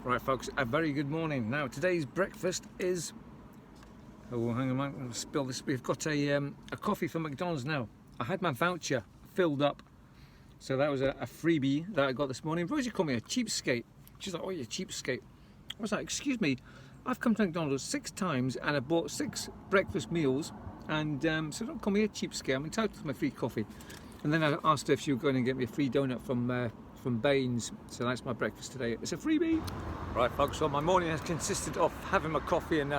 Right folks, a very good morning. Now today's breakfast is, oh hang on, I'm going to spill this. We've got a coffee from McDonald's now. I had my voucher filled up, so that was a freebie that I got this morning. Rosie called me a cheapskate. She's like, oh you cheapskate. I was like, excuse me, I've come to McDonald's 6 times and I bought 6 breakfast meals, and so don't call me a cheapskate. I'm entitled to my free coffee. And then I asked her if she was going to get me a free donut from Baines, so that's my breakfast today. It's a freebie. Right folks, so my morning has consisted of having my coffee, and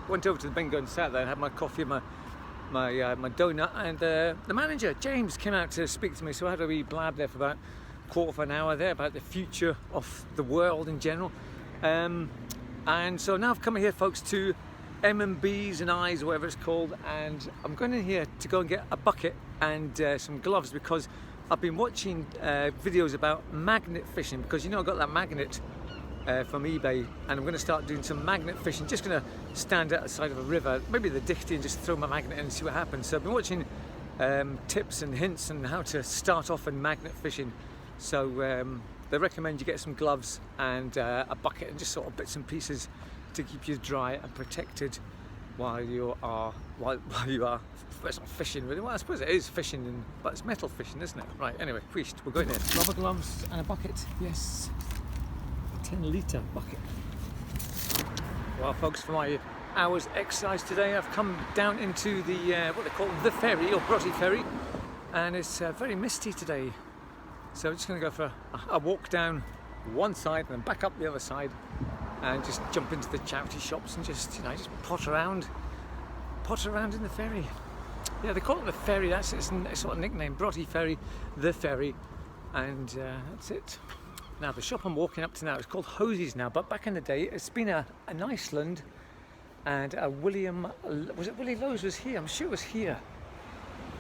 went over to the bingo and sat there and had my coffee and my donut, and the manager James came out to speak to me, so I had a wee blab there for about a quarter of an hour there about the future of the world in general, and so now I've come here folks to M&B's and I's or whatever it's called, and I'm going in here to go and get a bucket and some gloves, because I've been watching videos about magnet fishing, because you know I got that magnet from eBay, and I'm going to start doing some magnet fishing. Just going to stand at the side of a river, maybe the Dichty, and just throw my magnet in and see what happens. So I've been watching tips and hints on how to start off in magnet fishing. So they recommend you get some gloves and a bucket and just sort of bits and pieces to keep you dry and protected while you are it's not fishing really. Well, I suppose it is fishing, but it's metal fishing, isn't it? Right, anyway, we're going in. Rubber gloves and a bucket, yes. A 10-litre bucket. Well folks, for my hour's exercise today, I've come down into the what they call the ferry, or Broughty Ferry, and it's very misty today. So I'm just going to go for a walk down one side and then back up the other side, and just jump into the charity shops and just just potter around in the ferry. Yeah, they call it the ferry. That's its sort of nickname, Broughty Ferry, the ferry, and that's it. Now the shop I'm walking up to now is called Hosie's now, but back in the day it's been an Iceland, and Willie Lowe's was here. I'm sure it was here.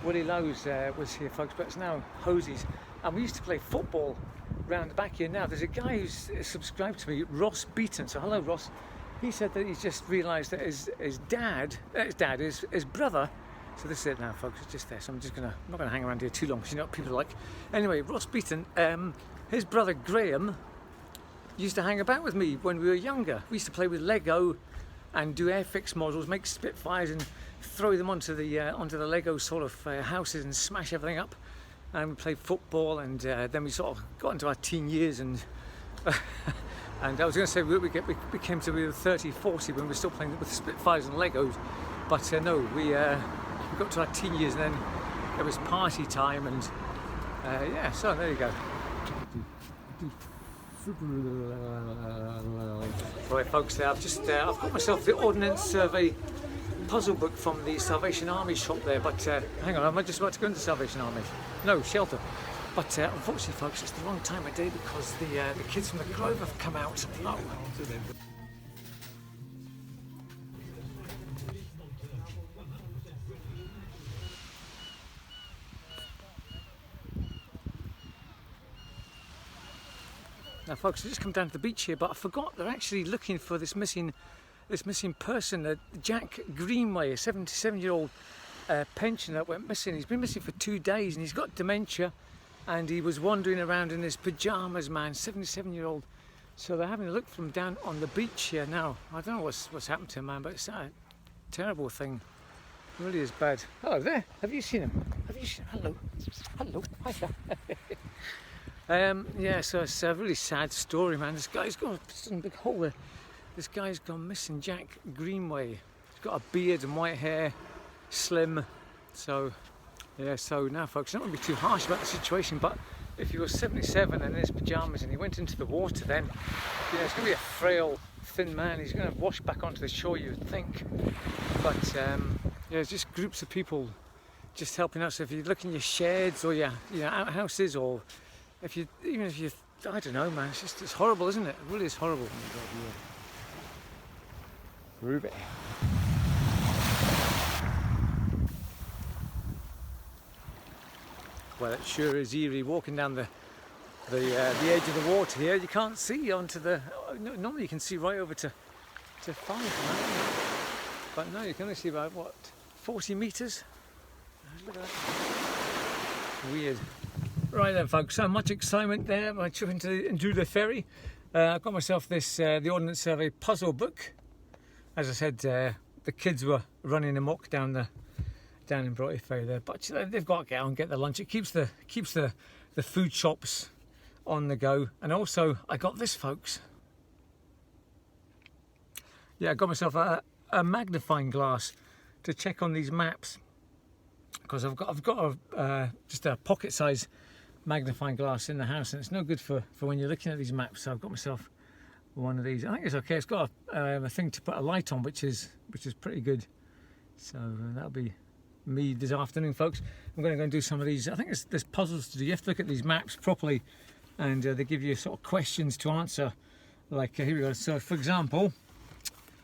Willie Lowe's was here, folks, but it's now Hosie's. And we used to play football round the back here. Now there's a guy who's subscribed to me, Ross Beaton. So hello Ross. He said that he's just realised that his brother. So this is it now, folks. It's just there. So I'm not gonna hang around here too long, because you know what people are like. Anyway, Ross Beaton, his brother Graham used to hang about with me when we were younger. We used to play with Lego and do airfix models, make Spitfires and throw them onto the Lego sort of houses and smash everything up. And we played football, and then we sort of got into our teen years, and and I was going to say we came to be 30, 40 when we were still playing with Spitfires and Legos, but no, we got to our teen years, and then it was party time, and yeah, so there you go. Right folks, I've got myself the Ordnance Survey puzzle book from the Salvation Army shop there, but hang on, I'm just about to go into Salvation Army. No, shelter. But unfortunately folks, it's the wrong time of day, because the kids from the Grove have come out. Oh. Now folks, I just come down to the beach here, but I forgot they're actually looking for this missing person, Jack Greenway, a 77-year-old pensioner that went missing. He's been missing for 2 days, and he's got dementia, and he was wandering around in his pyjamas, man, 77-year-old. So they're having a look for him down on the beach here now. I don't know what's happened to him, man, but it's a terrible thing. It really is bad. Hello there. Have you seen him? Hello. Hi. Yeah, so it's a really sad story, man. This guy's got a big hole there. This guy's gone missing, Jack Greenway. He's got a beard and white hair, slim. So, yeah, so now folks, I'm not going to be too harsh about the situation, but if he was 77 and in his pyjamas and he went into the water, then, you know, it's going to be a frail, thin man. He's going to wash back onto the shore, you would think. But, yeah, it's just groups of people just helping out. So if you look in your sheds or your outhouses, or even if you, I don't know, man, it's horrible, isn't it? It really is horrible. Ruby. Well, it sure is eerie walking down the edge of the water here. You can't see onto the. Normally you can see right over to 5, but no, you can only see about what, 40 meters. Look at that. Weird. Right then, folks. So much excitement there by trying to do the ferry. I got myself this the Ordnance Survey puzzle book. As I said, the kids were running amok down in Broughty Ferry there, but they've got to get out and get their lunch. It keeps the food shops on the go. And also, I got this, folks. Yeah, I got myself a magnifying glass to check on these maps, because I've got just a pocket-size magnifying glass in the house, and it's no good for when you're looking at these maps. So I've got myself one of these. I think it's okay. It's got a thing to put a light on, which is pretty good. So that'll be me this afternoon, folks. I'm going to go and do some of these. I think there's puzzles to do. You have to look at these maps properly, and they give you sort of questions to answer. Like here we go. So for example,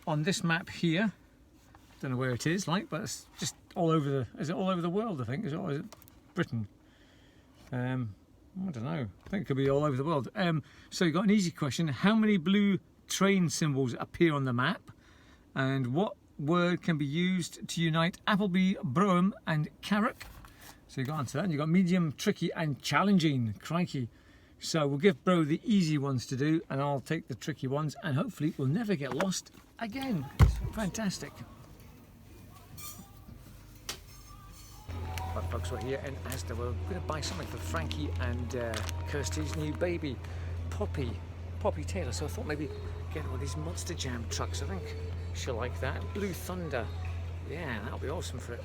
on this map here, don't know where it is, like, but it's just all over the. Is it all over the world? I think is it Britain? I don't know. I think it could be all over the world. So you've got an easy question. How many blue train symbols appear on the map? And what word can be used to unite Appleby, Brougham and Carrick? So you've got to answer that. And you've got medium, tricky and challenging. Crikey. So we'll give Bro the easy ones to do, and I'll take the tricky ones, and hopefully we'll never get lost again. Fantastic. Right, folks, we're here in Asda. We're going to buy something for Frankie and Kirsty's new baby, Poppy Taylor. So I thought maybe get one of these Monster Jam trucks. I think she'll like that. Blue Thunder. Yeah, that'll be awesome for it.